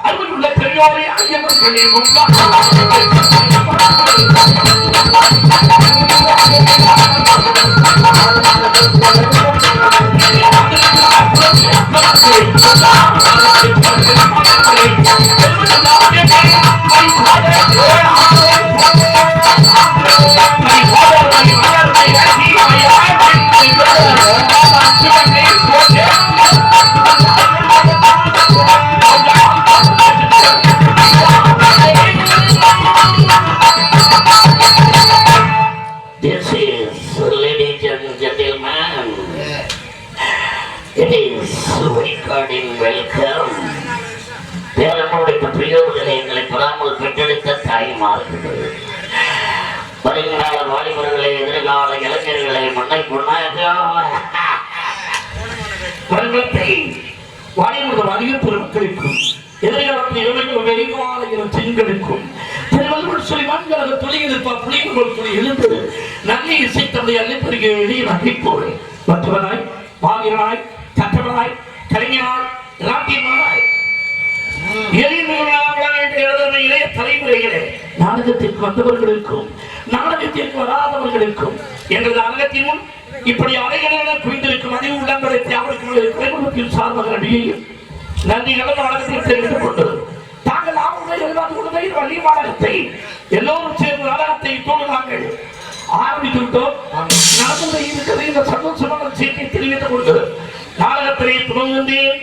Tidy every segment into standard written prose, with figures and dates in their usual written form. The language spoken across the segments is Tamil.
அருமையுள்ள பெரியோரை ஐயவர்களே வருங்கால வாலிபர்களை எதிர்கால இளைஞர்களை மண்ணை வருடத்தை வாலிபர்கள் அதிக பெருமக்களுக்கும் எதிர்காலத்தில் இளைஞர்கள் வெறிகாலையில் பெண்களுக்கும் எழுந்து நன்மை இசை தந்தை அல்லப்பெருகை எழுதிய நகைப்போடு மற்றவனாய் மாவீரனாய் கற்றவனாய் கலைஞனாய் நாட்டியமானாய் இளைய தலைமுறைகளே நாடகத்திற்கு வந்தவர்களுக்கும் நாடகத்திற்கு வராதவர்களுக்கும் எங்களது அரங்கத்தின் முன் இப்படி அலைகளென குவிந்திருக்கும் அறிவு உள்ளங்களை தியாகத்தின் சார்பாக நடிகையும் நன்றி கலந்த நாடகத்தில் தெரிவித்துக் கொண்டு தாங்கள் வள்ளி நாடகத்தை எல்லோரும் சேர்ந்து நாடகத்தை இப்போது நாங்கள் ஆரம்பித்து விட்டோம். நடந்து இருக்கிறது இந்த சந்தோஷமான செய்தியை தெரிவித்துக் கொண்டு நாடகத்திலே துவங்குகின்றேன்.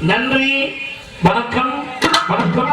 நன்றி, வணக்கம், வணக்கம்.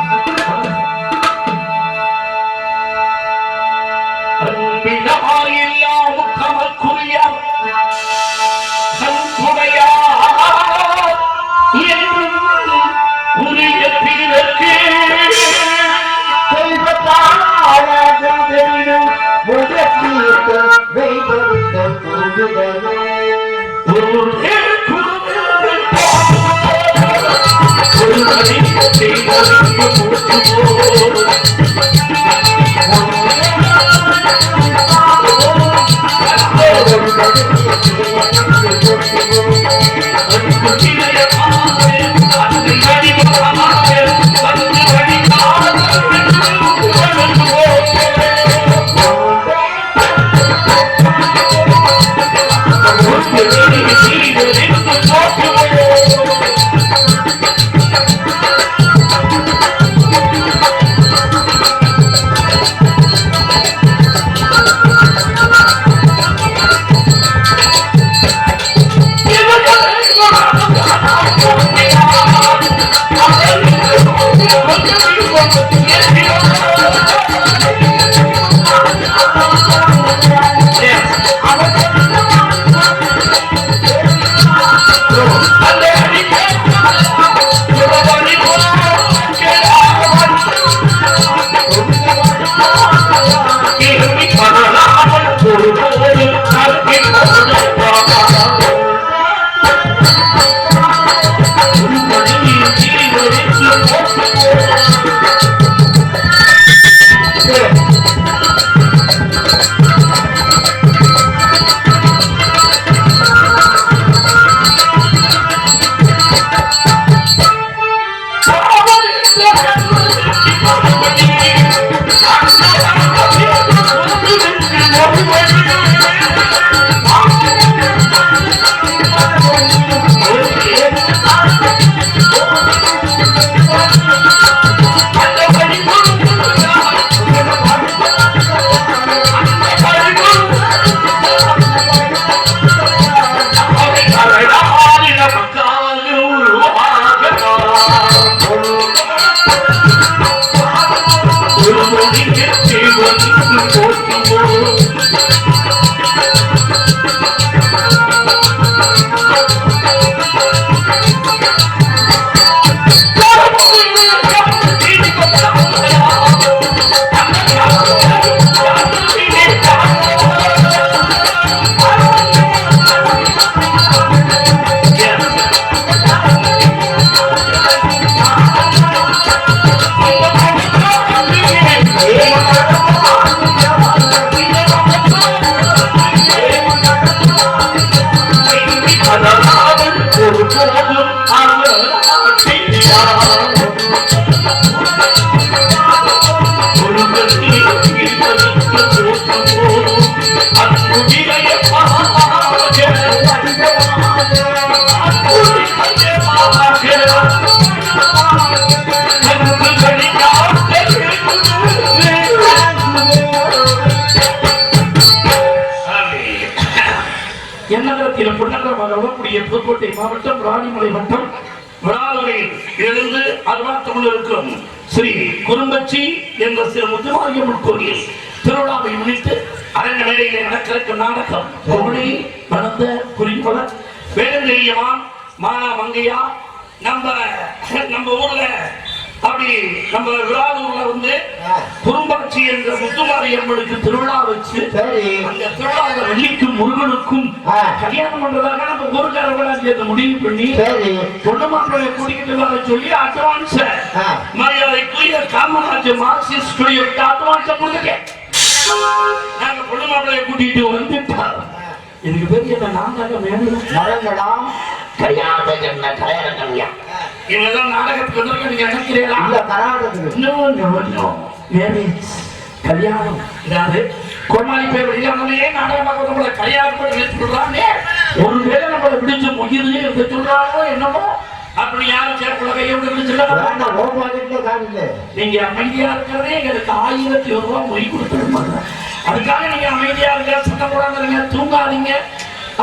புதுக்கோட்டை மாவட்டம் ராணிமலை வட்டம் விழாவரையில் இருந்து அருவாத்தமிழ் இருக்கும் ஸ்ரீ குறும்பச்சி என்ற சிறு முத்துமாரியம்மன் கோயில் திருவிழாவை முன்னிட்டு அரங்க மேடையிலே நடக்கிற நாடகம் கோழி வளர்ந்த குறிப்பவர் வேடநெறியவான் மானா மங்கையா நம்ம ஊர்ல அப்படி நம்ம விழாவூர்ல வந்து குறும்பாட்சி என்ற முத்துமாரியம்மனுக்கு திருவிழா வச்சு அந்த திருவிழாவை வெள்ளிக்கும் முருகனுக்கும் கல்யாணம் பண்றதாக நம்ம ஊருக்காரர்களா சேர்த்து முடிவு பண்ணி பொண்ணு மாப்பிள்ளைய கூட்டிக்கிட்டு வர சொல்லி அட்வான்ஸ் மரியாதைக்குரிய காமராஜ் மார்க்சிஸ்ட் ஸ்டுடியோக்கு அட்வான்ஸ் கொடுத்துட்டேன். நாங்க பொண்ணு மாப்பிள்ளைய கூட்டிட்டு வந்துட்டோம். இதுக்கு பேர் என்ன நாங்க வேணும் கல்யாணத்தை சொன்ன கல்யாணம் இதெல்லாம் நாடகத்துக்கு வந்து நீங்க நினைக்கிறீங்களா? இல்ல கர்நாடகத்துக்கு கல்யாணம் இதாவது கோமாளி பேர் வெளியாமலே நாடகமாக கல்யாணம் சொல்றாங்க. ஒருவேளை நம்மளை பிடிச்ச முகிலே இருந்து சொல்றாங்களோ என்னமோ அப்படி யாரும் சேர்க்கல நீங்க அமைதியா இருக்கிறதே எங்களுக்கு 1000 ரூபாய் மொய் கொடுத்துருப்பாங்க. அதுக்காக நீங்க அமைதியா இருக்க சட்டம் போடாதீங்க தூங்காதீங்க.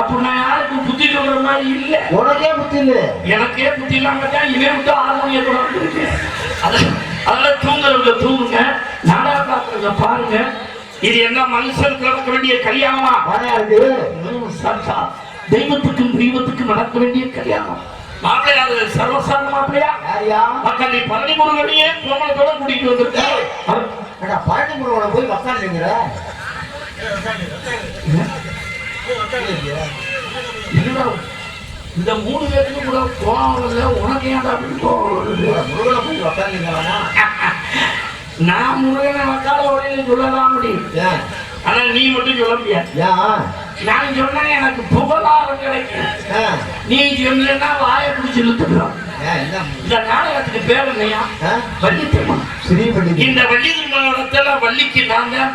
அப்ப நான் யாருக்கும் புத்தி சொல்ற மாதிரி இல்ல. உனக்கே புத்தி இல்ல எனக்கே புத்தி இல்லாம இவன் விட்டு 6 மணி இருக்கு. அதெல்லாம் தூங்குறவங்க தூங்குங்க, நாடகம் பார்க்கறத பாருங்க. இது என்ன மனுஷன் நடக்க வேண்டிய கல்யாணமா? தெய்வத்துக்கும் தெய்வத்துக்கும் நடக்க வேண்டிய கல்யாணம். மாப்பிள்ளையாரு சர்வசாதாரண மாப்பிள்ளையா மக்கள் நீ பழனி முருகனையே கோமலத்தோட கூட்டிட்டு வந்திருக்க. பழனி முருகனை போய் உட்காந்துங்கிற இந்த 3 பேருக்கு கூட கோவம் உனக்கு ஏன்டா நான் முருகனை வக்கால வழியில சொல்லலாம் முடியும். ஆனா நீ மட்டும் சொல்ல முடியாது. நான் சொன்னா எனக்கு புகழாரம் கிடைக்கும். நீ சொல்லா வாயை பிடிச்சி இழுத்துக்கலாம். இந்த நாடகத்துக்கு பேர் இல்லையா வள்ளி திருமணம். இந்த வள்ளி திருமணத்துல வள்ளிக்கு நான் தான்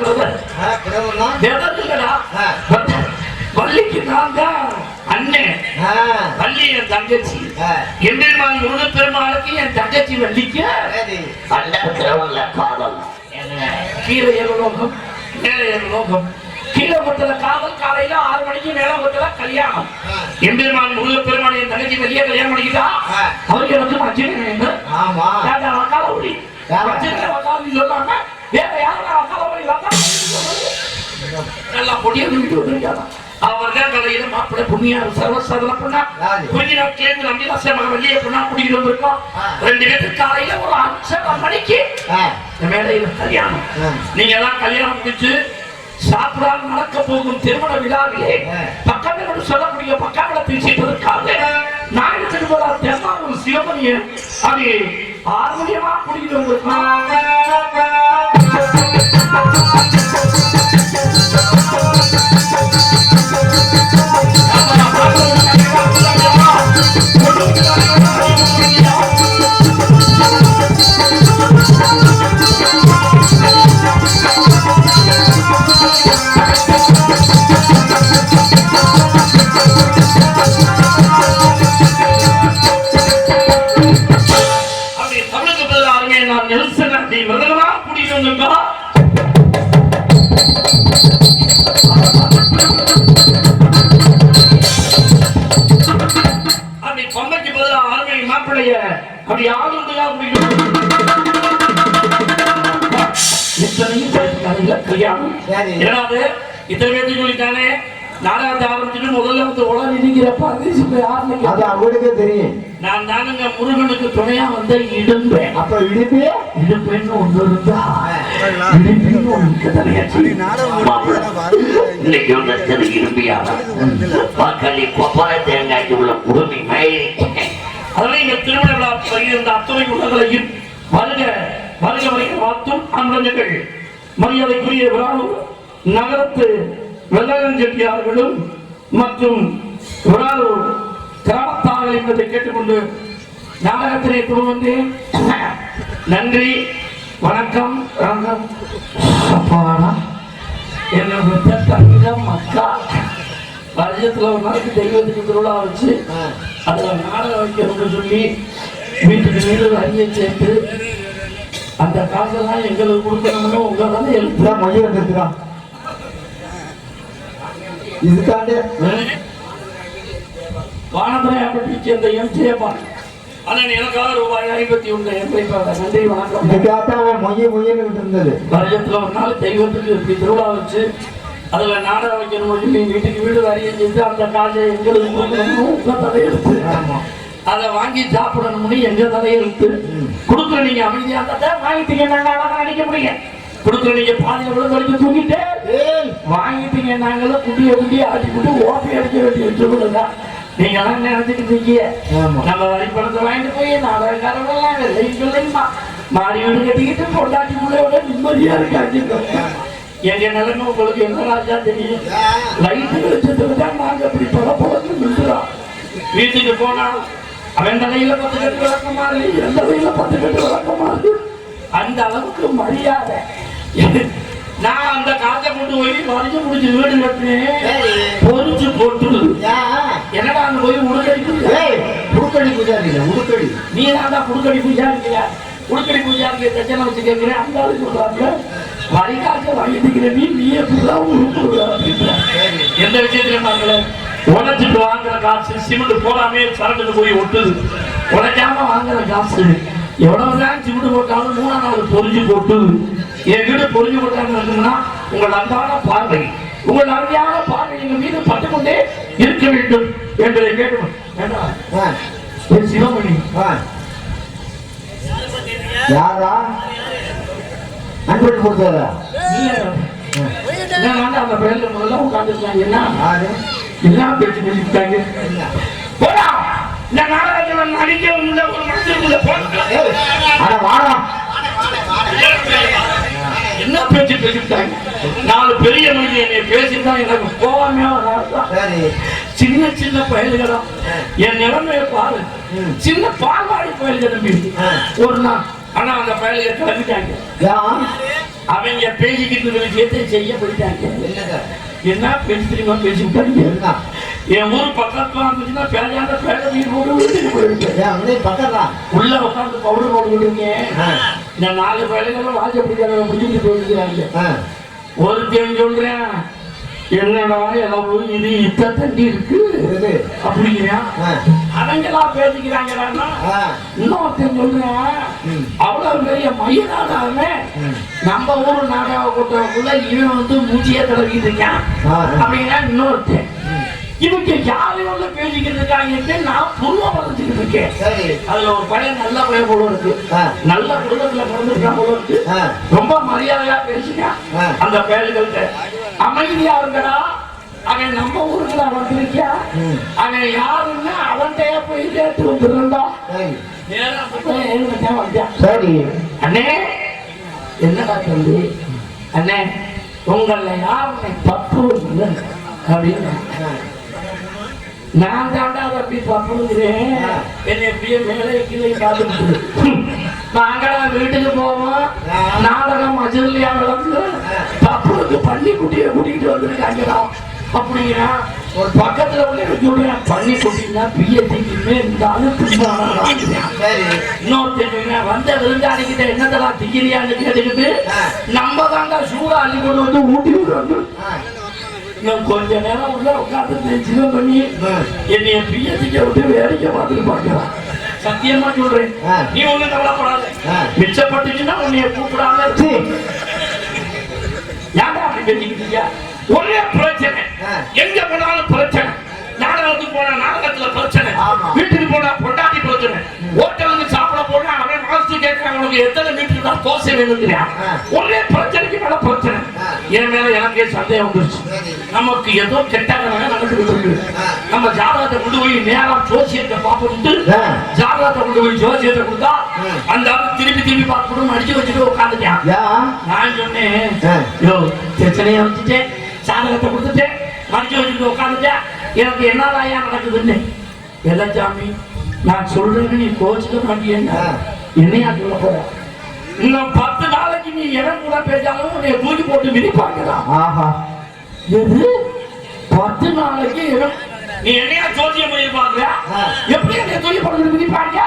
இல்லடா, வள்ளிக்கு நான் தான் அண்ணன், வள்ளி என் தங்கச்சி. எம்பெருமான் முருகப்பெருமானுக்கு என் தங்கச்சி வள்ளிக்கு காதல். கீழே ஏழு மேலே ஏழு கீழே பத்திர காதல். காலையில 6 மணிக்கு மேல பத்திர கல்யாணம். எம்பெருமான் முருகப்பெருமான் என் தங்கச்சி வள்ளிய கல்யாணம் பண்ணிக்கிட்டா அவருக்கு எனக்கு மச்சினி வக்கால ஒளி சொல்லாம வேற யாரும் வக்கால ஒளி நல்லா பொடிய வீட்டு வந்திருக்காங்க. அவர்தான் கலையில மாப்பிள்ளை புண்ணியார் சர்வசாதன பொண்ணா கொஞ்ச நாட்கள் நம்பிதாச மகன் வள்ளிய பொண்ணா குடிக்கிட்டு வந்திருக்கோம். 2 பேருக்கு காலையில ஒரு 5 மணிக்கு மேடையில கல்யாணம். நீங்க எல்லாம் கல்யாணம் முடிச்சு சாப்பிடாமல் நடக்க போகும் திருமண விழாவிலே பக்கத்தில் சொல்லக்கூடிய பக்காமலத்தை செய்வதற்காக நான் எடுத்துட்டு போற தென்னாவூர் சிவமணிய அது ஆர்வமா குடிக்கிட்டு வந்திருக்கோம். இத்தனை பேருக்கு சொல்லிட்டானே நாடகத்தை ஆரம்பிச்சுட்டு முதல்ல வந்து உடனே அவங்களுக்கே தெரியும். நான் தானுங்க முருகனுக்கு துணையா வந்த இடும்பேன். அப்ப இடுப்பேன்னு ஒன்று இருந்தா தேங்காய்க்கு உள்ள உரிமை. அதனால இந்த திருமண விழா வருகின்ற அத்துணை உள்ளங்களையும் வருக வருக வருக வாழ்த்தும் அன்பர்கள். மரியாதைக்குரிய விழாவும் நகரத்து வெள்ளரன் செட்டியார்களும் மற்றும் விழாவூர் கிராமத்தார்கள் என்பதை கேட்டுக்கொண்டு நாடகத்திலே துவந்தேன். நன்றி, வணக்கம். அப்பாடா, என்னோட தங்கம் அக்கா வருஷத்துல ஒரு நாளைக்கு தெய்வத்துக்கு திருவிழா வச்சு அதுல நாடகம் வைக்கணும்னு சொல்லி வீட்டுக்கு வீடு அரிய சேர்த்து அந்த காசெல்லாம் எங்களுக்கு கொடுக்கணும்னு உங்க தானே எழுத்துறா மையம் வந்துருக்குறான். இதுக்காண்டு வானதுரையாப்பட்டி சேர்ந்த எம்ஜிஎம்ஆர் அண்ணன் எனக்காக ரூபாய் 51 நன்றி, வணக்கம். இருந்தது வருஷத்துல ஒரு நாள் தெய்வத்துக்கு இப்படி திருவிழா வச்சு அதுல நாடகம் வைக்கணும் சொல்லி வீட்டுக்கு வீடு வரைய செஞ்சு அந்த காசை எங்களுக்கு கொடுக்கணும் உங்க தலையெழுத்து. அதை வாங்கி சாப்பிடணும்னு எங்க தலையெழுத்து. கொடுக்குற நீங்க அமைதியா இருந்தா வாங்கிட்டீங்க, நாங்க அழகா நடிக்க முடியும். கொடுக்குற நீங்க பாதியில விழுந்து வரைக்கும் தூங்கிட்டு வாங்கிட்டீங்க, நாங்களும் குட்டிய ஆட்டி போட்டு ஓப்பி அடிக்க வேண்டிய சொல்லுங்க. நீங்க எல்லாம் நினைச்சுட்டு இருக்கீங்க நம்ம வரி பணத்தை வாங்கிட்டு போய் நாடகக்காரங்களாம் வெள்ளைமா மாறி வீடு கட்டிக்கிட்டு பொண்டாட்டி பிள்ளையோட நிம்மதியா இருக்காங்க. எங்க நிலைமை உங்களுக்கு என்ன ராஜா தெரியும்? லைட்டு வெளிச்சத்துல தான் நாங்க அப்படி பழப்பழக்கம் நின்றுறோம். வீட்டுக்கு போனா அவன் தலையில 10 கட்டு விளக்கமா இருக்கு, என் தலையில 10 கட்டு விளக்கமா இருக்கு. அந்த அளவுக்கு மரியாதை. நான் அந்த காசை கொண்டு போய் மறிச்சு முடிச்சு வீடு கட்டினேன், பொறிச்சு போட்டு என்னடா அங்க போய் உடுக்கடி பூஜாரி உடுக்கடி நீ தான்டா புடுக்கடி பூஜா இருக்கியா? உடுக்கடி பூஜா இருக்க தச்சனை வச்சு கேட்கிறேன். அந்த ஆளு சொல்றாங்க வரிகாசை வாங்கிட்டு நீயே எந்த விஷயத்துல நாங்களே உடைச்சிட்டு வாங்குற காசு சிமெண்ட் போடாமே சரண்டுக்கு போய் ஒட்டுது. உடைக்காம வாங்குற காசு எவ்வளவுதான் சிமெண்ட் போட்டாலும் 3ஆம் நாள் பொறிஞ்சு போட்டுது. என் வீடு பொறிஞ்சு போட்டாங்கன்னா உங்கள் அன்பான பார்வை, உங்கள் அருமையான பார்வை எங்கள் மீது பட்டுக்கொண்டே இருக்க வேண்டும் என்பதை கேட்கணும். சிவமணி யாரா அன்பு கொடுத்தாரா? அந்த பேர்ல முதல்ல உட்காந்துருக்காங்க. என்ன பேச்சு பேசிட்டாங்க? இந்த நாடகத்தில் நடிக்க உள்ள ஒரு மனுஷனுக்குள்ள என்ன பேச்சு பேசிட்டாங்க? 4 பெரிய மனிதன் என்னை பேசிதான் எனக்கு கோவமே வராது. சின்ன சின்ன பயல்களும் என் நிலைமையை பாரு. சின்ன பால்வாடி பயல்கள் நம்பி ஒரு நாள் ஆனா அந்த பயல்கள் கிளம்பிட்டாங்க. அவங்க பேசிக்கிட்டு விஷயத்தை செய்ய போயிட்டாங்க. என்ன பேசி தெரியுமா பேசி விட்டாங்க. என் ஊர் பக்கத்துல இருந்துச்சுன்னா பேஜாண்ட பேஜ வீடு போட்டு வீட்டுக்கு போயிருக்கேன். உள்ள உட்காந்து பவுடர் போட்டுக்கிட்டு இந்த 4 பயல்களும் வாஜ பிடிக்காத பிடிச்சிட்டு போயிருக்கிறாங்க. ஒருத்தன் சொல்றேன், என்னடா எவ்வளவு இது இத்த தண்ணி இருக்கு அப்படிங்கிறான். அவங்களா பேசிக்கிறாங்கன்னா இன்னொருத்தன் சொல்றேன், அவ்வளவு பெரிய மைய நாடாவே நம்ம ஊர் நாடாவை கொண்டவக்குள்ள இவன் மூச்சியே தடவிக்கிட்டு இருக்கான் அப்படின்னா இன்னொருத்தன். இவங்க யாரையோட பேசிக்கிட்டு இருக்காங்க நான் புருவ வளர்த்துக்கிட்டு இருக்கேன். அதுல ஒரு பையன் நல்ல பையன் போல இருக்கு, நல்ல குடும்பத்துல பிறந்திருக்கான் போல இருக்கு, ரொம்ப மரியாதையா பேசிக்கான். அந்த பயல்கள்ட்ட அமைதியா இருக்கடா, அவன் நம்ம ஊருக்குள்ள வந்திருக்கியா, அவன் யாருன்னா அவன்கிட்ட போய் கேட்டு வந்துருந்தா சரி அண்ணே என்னடா சொல்லி அண்ணே உங்கள யாருன்னு பப்பு அப்படின்னு நான் தாண்டா அப்படி பப்புங்கிறேன். என்னை எப்படியே மேலே கீழே பார்த்துட்டு நாங்களா வீட்டுக்கு போவோம். நாடகம் மஜல்லியா நடந்து பப்புக்கு பள்ளி குட்டியை கூட்டிகிட்டு வந்துருக்காங்கடா அப்படிங்கிறா. ஒரு பக்கத்துல உள்ள சொல்றேன், பள்ளி குட்டினா பிஎஸ்சிக்குமே இருந்தாலும் இன்னொருத்தர் வந்த விருந்தாளிக்கிட்ட என்னதெல்லாம் திகிரியான்னு கேட்டுக்கிட்டு நம்ம தாண்டா சூடா அள்ளி கொண்டு வந்து ஊட்டி விடுறாங்க. இன்னும் கொஞ்ச நேரம் உள்ள உட்காந்து ஜீவன் பண்ணி என்னைய பிஎஸ்சிக்க விட்டு வேடிக்கை பார்த்துட்டு பார்க்கலாம். சத்தியமா சொல்றேன், நீ ஒண்ணு கவலைப்படாத, மிச்சப்பட்டுச்சுன்னா உன்னைய கூப்பிடாம யாரா அப்படி பேசிக்கிட்டீங்க? ஒரே பிரச்சனை, எங்க போனாலும் பிரச்சனை. நாடகத்துக்கு போனா நாடகத்துல பிரச்சனை, வீட்டுக்கு போனா பொண்டாட்டி பிரச்சனை, ஹோட்டலுக்கு சாப்பிட போனா அவன் மாஸ்டர் கேட்கிறான் உனக்கு எத்தனை மீட்டர் தான் தோசை வேணுங்கிறான். ஒரே பிரச்சனைக்கு மேல பிரச்சனை. என் மேல எனக்கே சந்தேகம் வந்துருச்சு. நமக்கு ஏதோ கெட்டாக நடந்துட்டு இருக்கு. நம்ம ஜாதகத்தை கொண்டு போய் நேரம் ஜோசியத்தை பார்த்துட்டு ஜாதகத்தை கொண்டு போய் ஜோசியத்தை கொடுத்தா அந்த திருப்பி திருப்பி பார்த்து அடிச்சு வச்சுட்டு உட்காந்துட்டான். நான் சொன்னேன், பிரச்சனையை வச்சுட்டேன், ஜாதகத்தை கொடுத்துட்டேன், மடிச்சு வச்சுட்டு உட்காந்துட்டேன், எனக்கு என்னதாயா நடக்குதுன்னு. எல்லச்சாமி நான் சொல்றேன்னு நீ கோச்சுக்க மாட்டேன்னா என்னையா சொல்ல போற? இன்னும் 10 நாளைக்கு நீ இடம் கூட பேசாலும் உன்னை தூக்கி போட்டு மிதிப்பாங்களா? ஆஹா எது 10 நாளைக்கு இடம்? நீ என்னையா ஜோதியம் பண்ணிருப்பாங்க? எப்படி என்னை தூக்கி போட்டு மிதிப்பாங்க?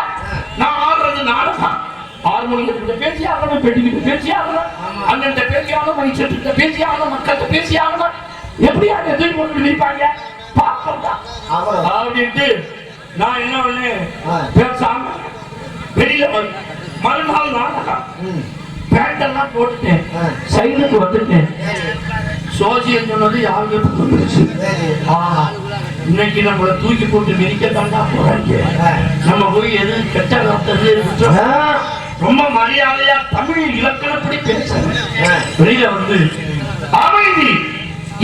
நான் ஆடுறது நாடகம். ஹார்மோனியத்திட்ட பேசி ஆகணும், பெட்டிக்கிட்ட பேசி ஆகணும், அண்ணன்ட்ட பேசி ஆகணும், மனுஷன்கிட்ட பேசி ஆகணும், மக்கள்கிட்ட பேசி ஆகணும். எப்படியா என்னை தூக்கி போட்டு மிதிப்பாங்க? பார்க்கறதா அப்படின்ட்டு நான் என்ன பண்ணேன்? பேசாம வெளியில மறுநாள் நாடகம் பேண்டெல்லாம் போட்டுட்டேன், சைடுக்கு வந்துட்டேன். சோசியம் சொன்னது யாருக்கு வந்துருச்சு. இன்னைக்கு நம்மளை தூக்கி போட்டு மிதிக்க தாண்டா போறாங்க. நம்ம போய் எது கெட்ட வார்த்தை ரொம்ப மரியாதையா தமிழ் இலக்கணப்படி பேசுறேன். வெளியில வந்து அமைதி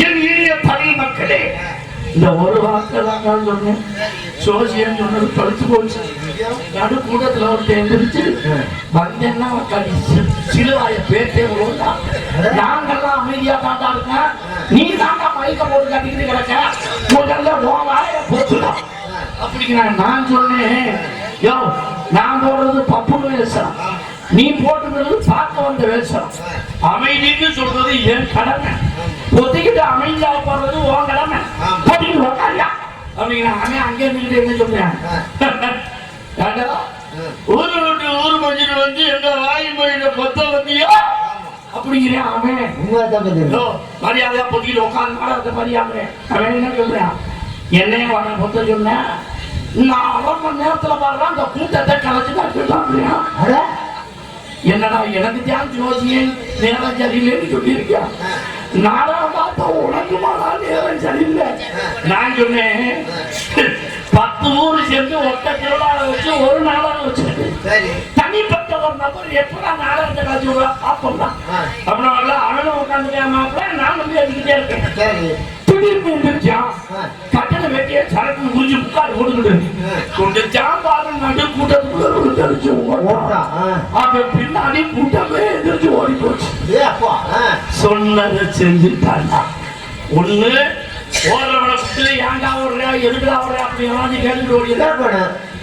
என் இனிய தமிழ் மக்களே, இந்த ஒரு வார்த்தை தான் சொன்னேன். சோசியம் சொன்னது படுத்து போச்சு. நடு கூட்டத்துல ஒரு எழுந்திரிச்சு வந்தேன்னா சிலுவாய பேட்டே வருவோம். நாங்கெல்லாம் அமைதியா தாண்டா இருக்கேன், நீ தாண்டா மயக்க போட்டு கட்டிக்கிட்டு கிடக்க, முதல்ல வாய போச்சுதான் அப்படிங்கிற. நான் சொன்னேன், யோ நான் போடுறது பப்புன்னு வேஷம், நீ போட்டுக்கிறது பார்க்க வந்த வேஷம். அமைதின்னு சொல்றது என் கடமை, ஒத்திக்கிட்டு அமைதியா போடுறது உன் கடமை. போட்டிக்கிட்டு உக்காரியா அப்படிங்கிற. அவன் அங்கே இருந்துக்கிட்டு என்ன சொல்றேன், ஊரு விட்டு ஊர் மஞ்சள் வந்து எங்க வாயு மொழியில பொத்த வந்தியா அப்படிங்கிறேன். அவன் மரியாதையா பொத்திக்கிட்டு உட்காந்து மரியாதை. அவன் என்ன சொல்றான், என்னைய வர பொத்த சொன்னேன். நான் 1 மணி நேரத்துல பாருங்க அந்த கூட்டத்தை கலைச்சு காட்டுறான். என்னடா எனக்கு தியான் ஜோசியன் நேரம் சரியில்லைன்னு சொல்லியிருக்கேன். நாடகம் பார்த்தா உனக்குமாடா நேரம் சரியில்லை. நான் சொன்னேன் 10 ஊர் சேர்ந்து ஒட்ட திருவிழாவை வச்சு ஒரு நாடகம் வச்சிருக்கு. தனிப்பட்ட ஒரு நபர் எப்படா நாடகத்தை காட்சி பார்ப்போம்னா அப்படின்னா அவனும் உட்காந்துட்டேன் மாப்பிள்ள, நான் வந்து எடுத்துக்கிட்டே இருக்கேன். திடீர்னு எந்திரிச்சான், கட்டண வெட்டிய சரக்கு முடிஞ்சு முக்கால் ஓடுகிட்டு கொண்டுச்சான். பாரு நடு கூட்டத்துக்குள்ள விழுந்தடிச்சு அவன் பின்னாடி கூட்டமே எந்திரிச்சு ஓடி போச்சு. சொன்னதை செஞ்சுட்டாண்டா. ஒண்ணு ஓடுறவனை குட்டு ஏண்டா ஓடுறியா எதுக்குடா ஓடுறியா அப்படின்னா நீ கேட்டுட்டு ஓடியா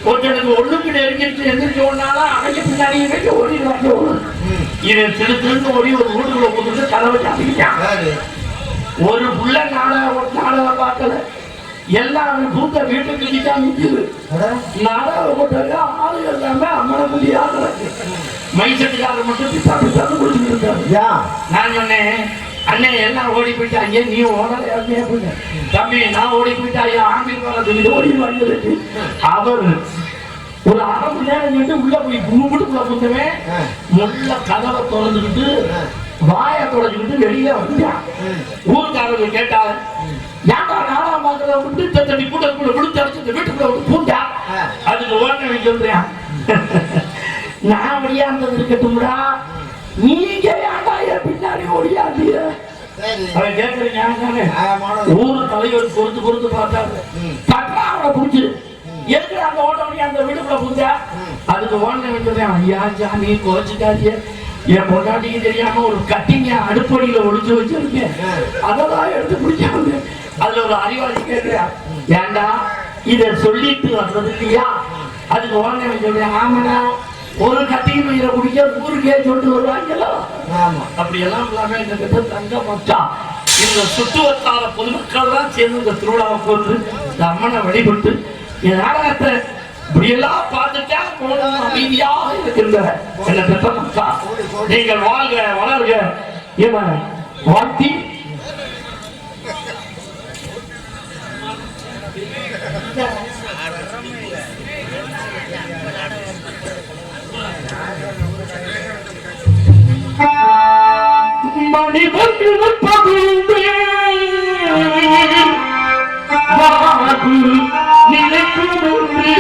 ஒருத்தனுக்கு ஒண்ணுக்கு நெருங்கிட்டு எந்திரிச்சு ஓடினாலும் அணைக்க பின்னாடியே வச்சு ஓடிடுவாங்க. இவன் திருத்திருந்து ஓடி ஒரு வீட்டுக்குள்ள போட்டு கதவை சாப்பிட்டான். ஒரு புள்ள நாடகம் பார்க்கல, எல்லாம் பூத்த வீட்டுக்கு தான் நிற்குது. நாடகம் போட்டாங்க, ஆளு எல்லாமே அம்மனை முடியாத மைசட்டுக்காரர் மட்டும் பிசாந்து குடிச்சுட்டு இருக்காரு. நான் சொன்னேன், அண்ணே எல்லாம் ஓடி போயிட்டாங்க, நீ ஓடலையா? தம்பி நான் ஓடி போயிட்டாங்க, ஆம்பிள் ஓடி வாங்கிட்டு அவர் ஒரு 1/2 மணி நேரம் நின்று உள்ள போய் கும்பிட்டுக்குள்ள புத்தவன் முள்ள கதவை திறந்துக்கிட்டு வாய தொடச்சுக்கிட்டு வெளியே வந்தான். ஊருக்காரர்கள் கேட்டார், ஏன்டா நாடகம் பார்க்கறத விட்டு தண்ணி கூட்டத்துக்குள்ள விழுத்து அடிச்சு இந்த வீட்டுக்குள்ள விட்டு பூண்டா? அதுக்கு ஓடனே சொல்றேன், நான் ஒடியாந்தது இருக்கட்டும்டா, நீங்க ஏன்டா என் பின்னாடி ஒடியாந்திய? அவன் கேட்கறீங்க. ஊரு தலைவர் பொறுத்து பார்த்தாரு, கட்டா அவனை புடிச்சு எதுக்கு அந்த ஓட்ட அந்த வீட்டுக்குள்ள பூந்தா? அதுக்கு ஓடனே சொல்றேன், ஐயா சாமி கோச்சுக்காதிய, என் பொண்டாட்டிக்கு தெரியாம ஒரு கட்டிங்க அடுப்படியில ஒளிச்சு வச்சிருக்கேன், அதெல்லாம் எடுத்து பிடிச்சாங்க. அதுல ஒரு அறிவாளி கேட்கிறேன், ஏண்டா இத சொல்லிட்டு வர்றது இல்லையா? அதுக்கு உடனே சொல்றேன், ஆமாடா ஒரு கட்டிங் மயில குடிக்க ஊருக்கே சொல்லிட்டு வருவாங்களோ. அப்படியெல்லாம் இல்லாம இந்த கிட்ட தங்க மச்சா இந்த சுற்று வட்டார பொதுமக்கள் தான் சேர்ந்து இந்த திருவிழாவை கொண்டு இந்த அம்மனை வழிபட்டு என் நாடகத்தை இப்படியெல்லாம் பார்த்துட்டா அமைதியாக இருக்கின்ற என்ன பெற்ற மக்கா, நீங்கள் வாழ்க வளர்க என வாழ்த்தி மனிதர்கள் பகுந்து நிலைக்குமே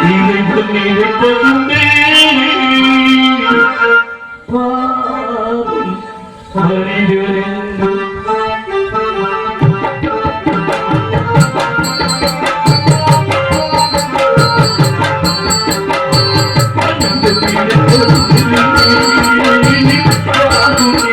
இறைவன் நிலைப்பதுமே பாரும் மனிதர்கள் Thank you.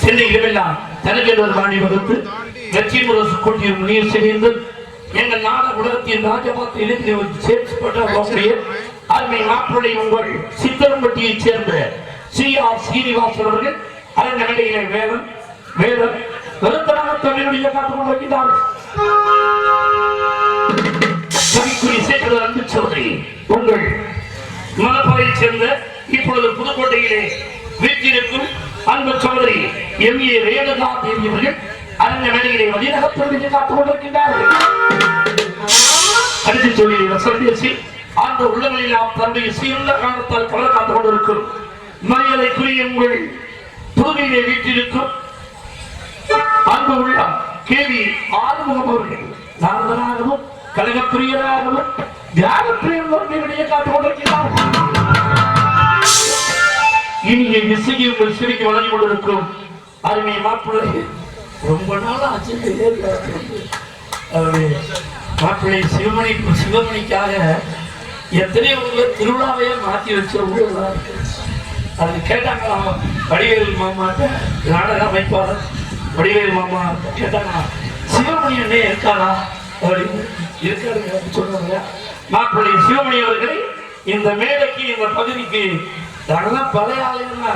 சென்னை இரவெல்லாம் தனக்கென்று ஒரு வாணி வகுத்து வெற்றி முரசு கொண்டிய முனியில் சேர்ந்து எங்கள் நாட உலகத்தின் ராஜபாத்த இளைஞர் சேர்க்கப்பட்ட அருமை மாப்பிள்ளை உங்கள் சித்தரம்பட்டியைச் சேர்ந்த C.R. சீனிவாசன் அவர்கள் அரங்க நடையிலே வேதம் வெறுத்தனாக தொழிலுடைய காத்துக் கொண்டிருக்கிறார். கவிக்குறி சேகர அன்பு சோதரி உங்கள் மலப்பறையைச் சேர்ந்த இப்பொழுது புதுக்கோட்டையிலே வீட்டிற்கும் அன்பு சோதரி M.A. ரேணுகா தேவி அவர்கள் அரங்க நடையிலே வழிநகத்தொழிலை காத்துக் கொண்டிருக்கிறார்கள். அடுத்து தொழிலை வசந்தேசி அந்த உள்ளங்களில் நாம் தன்னுடைய சீர்ந்த காலத்தால் கவலை காத்துக் கொண்டிருக்கும் மரியாதைக்குரிய உங்கள் புதுவையிலே வீட்டிற்கும் அன்பு உள்ளம் கேவி ஆறுமுகம் அவர்கள் நாரதனாகவும் கழகப்பிரியராகவும் தியாகப்பிரியர்களுடைய காத்துக் கொண்டிருக்கிறார். இனிய இசையை உங்கள் சிறிக்கு வழங்கி கொண்டிருக்கும் அருமை மாப்பிள்ளை ரொம்ப நாள் ஆச்சு அவரு மாப்பிள்ளை சிவமணிக்காக எத்தனையோ ஊர் திருவிழாவையே மாற்றி வச்ச ஊரெல்லாம் இருக்கு. அது கேட்டாங்களா வடிவேல் மாமாட்ட, நாடக அமைப்பாளர் வடிவேல் மாமா கேட்டாங்களா சிவமணி அண்ணே இருக்காரா அப்படின்னு. இருக்காருங்க சொன்னாங்க. மாப்பிள்ளை சிவமணி அவர்களை இந்த மேடைக்கு இந்த பகுதிக்கு நாங்கெல்லாம் பழைய ஆளுங்கன்னா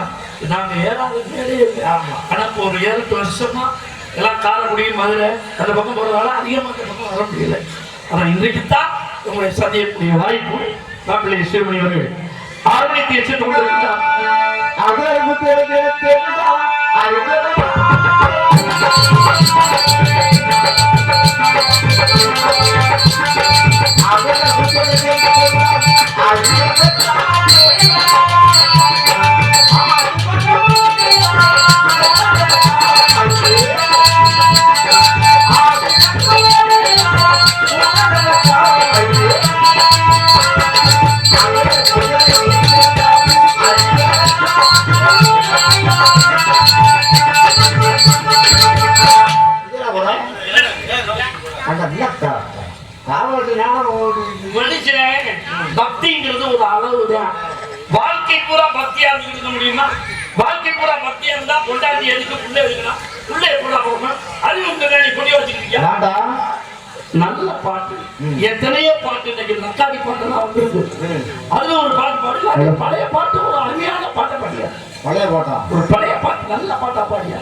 நாங்க ஏறாத மேலே. ஆமா, ஆனா இப்போ ஒரு 7-8 வருஷமா எல்லாம் காரைக்குடி மதுரை அந்த பக்கம் போறதால அதிகமாக அந்த பக்கம் வர முடியல. ஆனா இன்றைக்கு தான் உங்களை சந்திக்கக்கூடிய வாய்ப்பு மாப்பிள்ளை சிவமணி அவர்கள் ஆரம்பித்து வச்சுட்டு கொண்டிருக்கிறார். மனுஷன் பக்திங்கிறது ஒரு அளவுதான். வாழ்க்கை பூரா பக்தியா இருக்க முடியுமா? வாழ்க்கை பூரா பக்தியா இருந்தா கொண்டாடி எதுக்கு புள்ள இருக்கணும், புள்ள கூட போகணும். அது உங்க வேலை கொடி வச்சுக்கிட்டீங்க. நல்ல பாட்டு, எத்தனையோ பாட்டு இன்னைக்கு நக்காடி பாட்டெல்லாம் வந்துருக்கு. அதுல ஒரு பாட்டு பாடல, பழைய பாட்டு ஒரு அருமையான பாட்டை பாடியா. பழைய பாட்டா? ஒரு பழைய பாட்டு நல்ல பாட்டா பாடியா.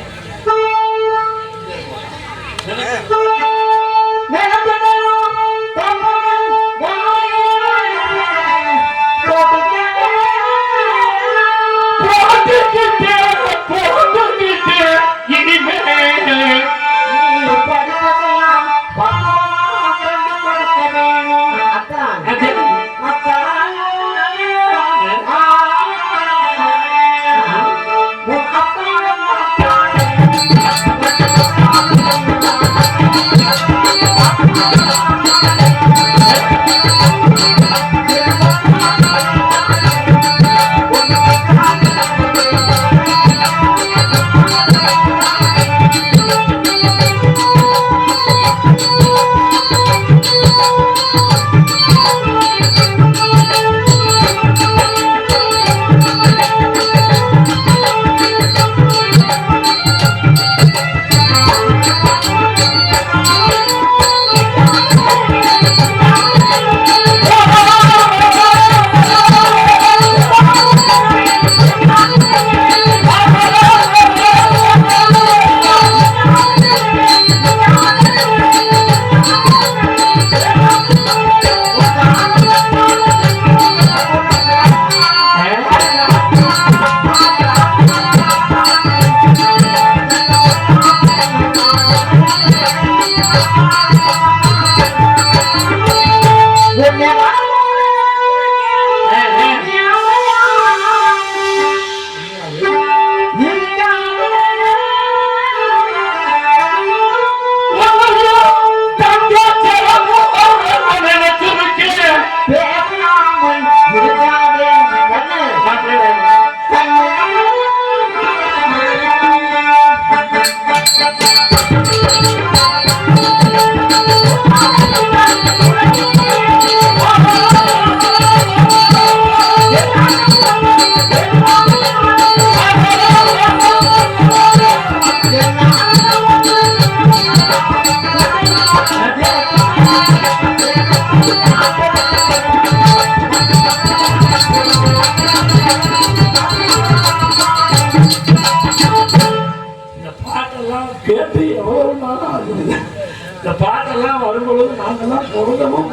இந்த பாட்டெல்லாம் வரும்பொழுது நாங்கெல்லாம் பொருந்தமும்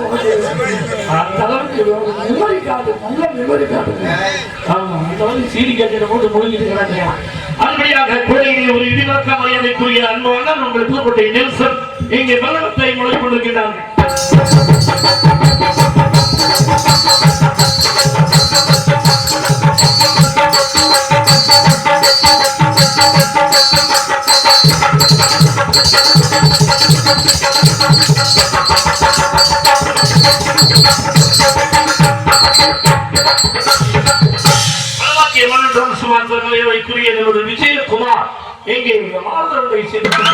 அந்த அளவுக்கு மெமரி கார்டு, நல்ல மெமரி கார்டு. ஆமா, அந்த அளவுக்கு சீடி கட்டிட போட்டு முடிஞ்சிட்டு கிடக்குங்க. அதுபடியாக கோயிலில் ஒரு இடிவக்க மரியாதைக்குரிய அன்பான உங்கள் புதுக்கோட்டை நெல்சன் இங்கே பலவத்தை முறை கொண்டிருக்கிறார்கள். விஜயகுமார் எங்கே மாதவர்களை சேர்த்து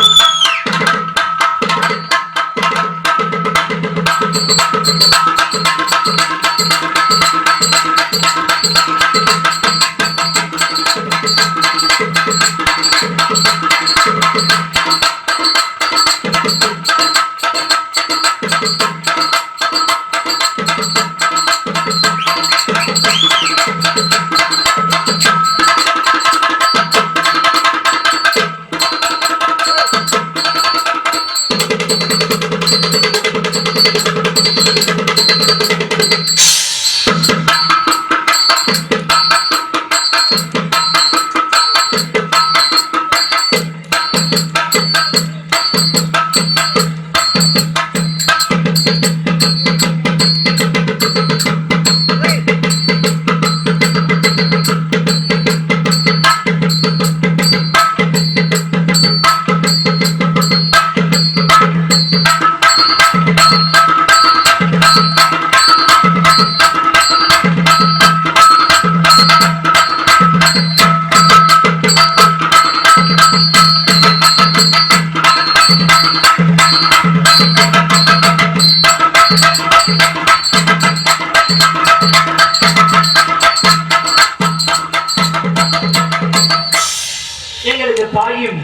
எங்களுக்கு தாயும்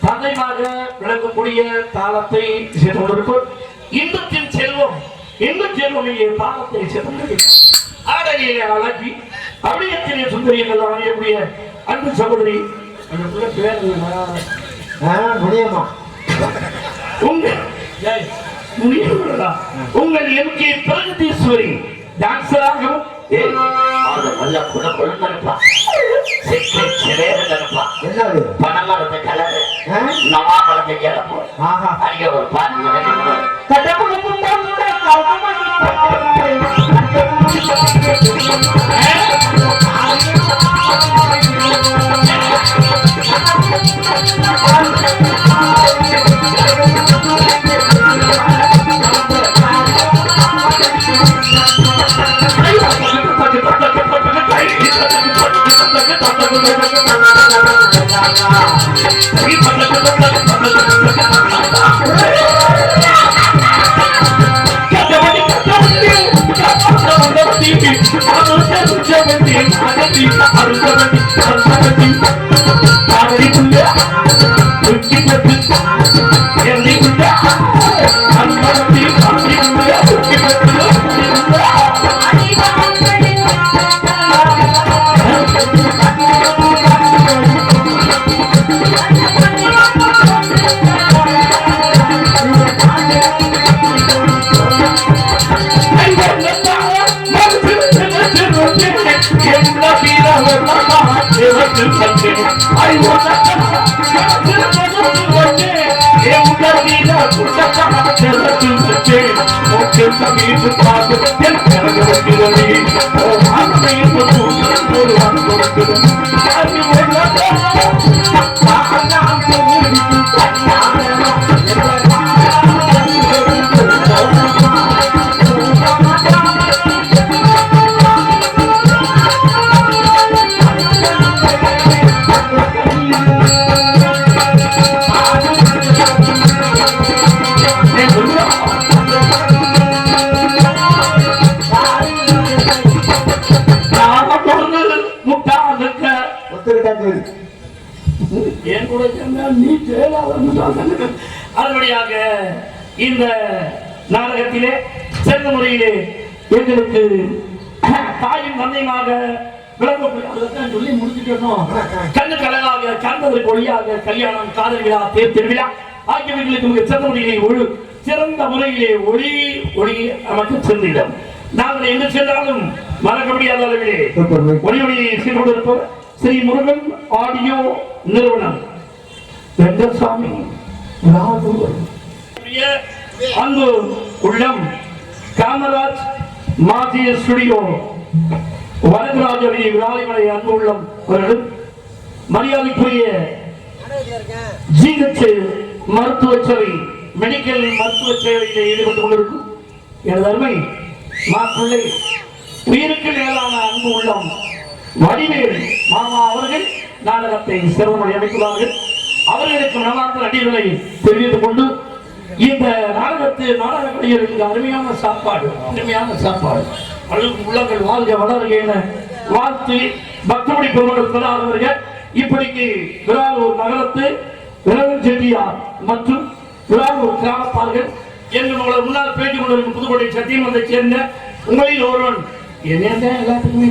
தந்தையாக விளங்கக்கூடிய தாளத்தை சேர்ந்து கொண்டிருக்கும் இன்பத்தின் செல்வம் தாளத்தை சேர்ந்தது ஆடலிலே அழகி அபியத்திலே சுந்தரிகள் அணியக்கூடிய அன்பு சகோதரி முடியுமா உங்கள் எம்கே பிரகதீஸ்வரி டான்சராகவும் நல்ல குணம் இருப்பா என்னது பணமரத்தை கலரு நவா பழத்தை கிளம்பு அங்கே ஒரு பாட்டு அதனுடையாக இந்த நாடகத்திலே சிறந்த முறையிலே எங்களுக்கு தாயும் தந்தையுமாக விளங்கக்கூடிய சொல்லி முடிச்சுட்டோம். கண்ணுக்கு அழகாக கண்பதற்கு ஒளியாக கல்யாணம் காதல் விழா தேர் திருவிழா ஆகியவர்களுக்கு மிக சிறந்த முறையிலே சிறந்த முறையிலே ஒளி நமக்கு சென்றிடம் நாங்கள் எங்கு சென்றாலும் மறக்க முடியாத அளவிலே ஒளியை செய்து கொண்டிருப்போம். ஸ்ரீ முருகன் ஆடியோ நிறுவனம் வெங்கசாமி அன்பு உள்ளம் காமராஜ் மாஜி ஸ்டுடியோ வரதராஜ விராலிமலை அன்பு உள்ளம் அவர்களும் மரியாதைக்குரிய ஜிஹெச் மருத்துவ சேவை மெடிக்கல் மருத்துவ சேவையில் ஈடுபட்டுக் கொண்டிருக்கும் எனது அருமை மாப்பிள்ளை உயிருக்கு மேலான அன்பு உள்ளம் வடிவேல் மாமா அவர்கள் நாடகத்தை சிறமொழி அமைத்துள்ளார்கள். அவர்களுக்கு மனமார்ந்த நன்றிகளை தெரிவித்துக் கொண்டு இந்த நாடக கலைஞர்களுக்கு அருமையான சாப்பாடு உள்ளங்கள் வாழ்க வளர்க என வாழ்த்து பக்தமணி பெருமக்கள் பெறாதவர்கள் இப்படிக்கு விராலூர் நகரத்து விரவன் செட்டியார் மற்றும் விராலூர் கிராமத்தார்கள் என்று உங்களை முன்னால் பேட்டிக் கொண்டிருக்கும் புதுக்கோட்டை சத்தியமந்தை சேர்ந்த உங்களில் ஒருவன் என்ன எல்லாத்துக்குமே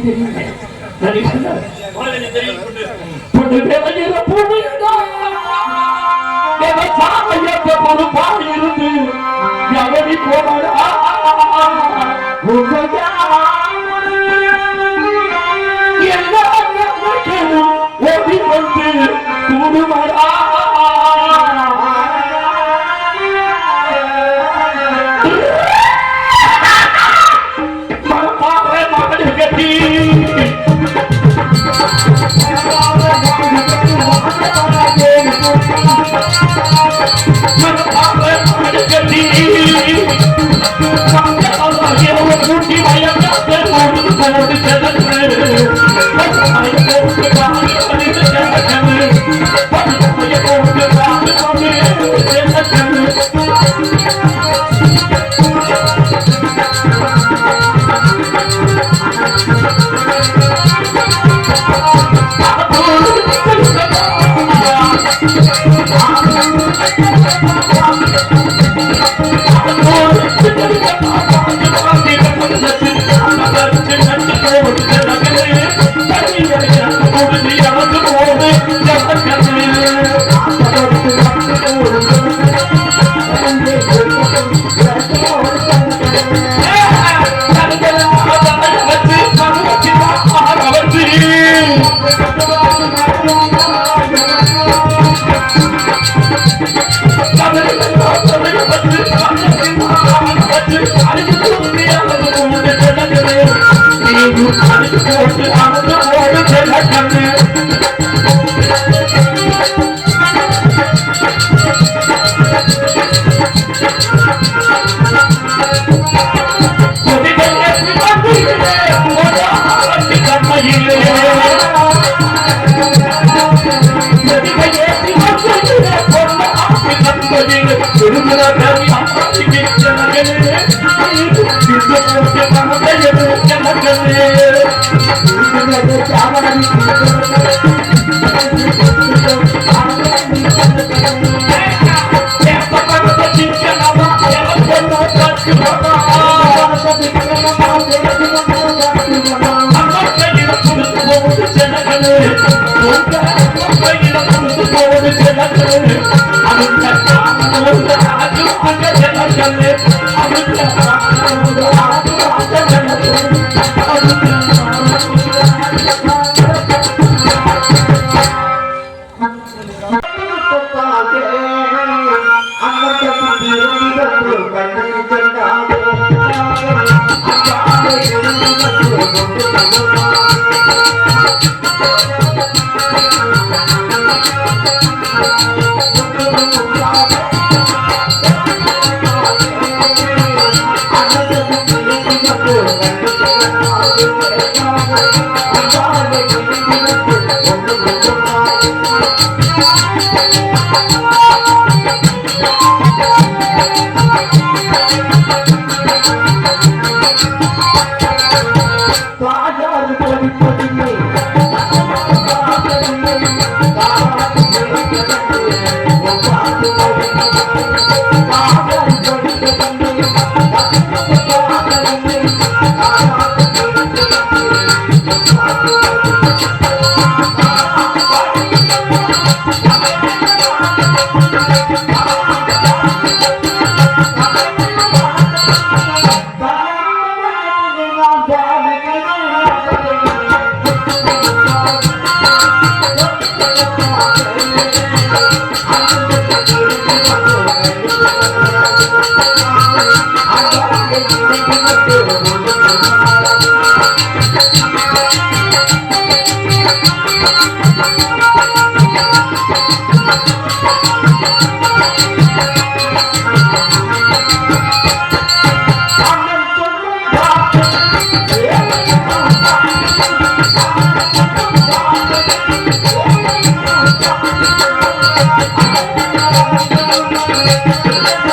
Allah